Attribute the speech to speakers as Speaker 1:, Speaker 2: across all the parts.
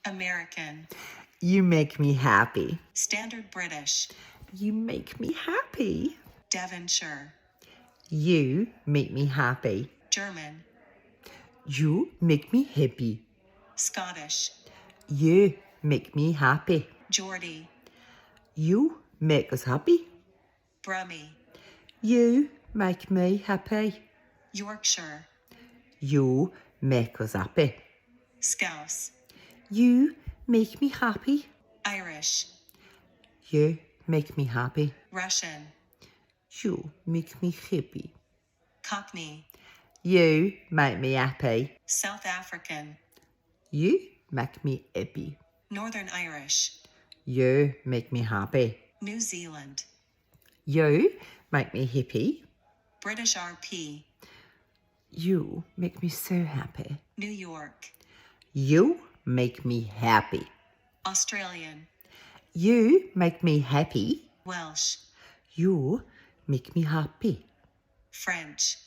Speaker 1: American.
Speaker 2: You make me happy.
Speaker 1: Standard British.
Speaker 2: You make me happy.
Speaker 1: Devonshire.
Speaker 2: You make me happy.
Speaker 1: German.
Speaker 2: You make me happy.
Speaker 1: Scottish.
Speaker 2: You make me happy.
Speaker 1: Geordie.
Speaker 2: You make us happy.
Speaker 1: Brummie.
Speaker 2: You make me happy.
Speaker 1: Yorkshire.
Speaker 2: You make us happy.
Speaker 1: Scouse.
Speaker 2: You make me happy.
Speaker 1: Irish.
Speaker 2: You make me happy.
Speaker 1: Russian.
Speaker 2: You make me happy.
Speaker 1: Cockney.
Speaker 2: You make me happy.
Speaker 1: South African.
Speaker 2: You make me happy.
Speaker 1: Northern Irish.
Speaker 2: You make me happy.
Speaker 1: New Zealand.
Speaker 2: You make me happy.
Speaker 1: British RP.
Speaker 2: You make me so happy.
Speaker 1: New York.
Speaker 2: You make me happy.
Speaker 1: Australian.
Speaker 2: You make me happy.
Speaker 1: Welsh.
Speaker 2: You make me happy.
Speaker 1: French.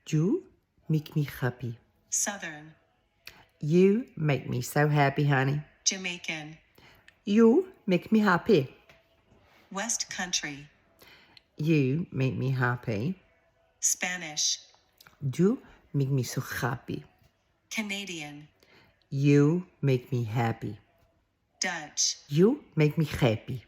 Speaker 2: You make me happy.
Speaker 1: Southern.
Speaker 2: You make me so happy, honey.
Speaker 1: Jamaican.
Speaker 2: You make me happy.
Speaker 1: West Country.
Speaker 2: You make me happy.
Speaker 1: Spanish.
Speaker 2: You make me so happy.
Speaker 1: Canadian.
Speaker 2: You make me happy.
Speaker 1: Dutch.
Speaker 2: You make me happy.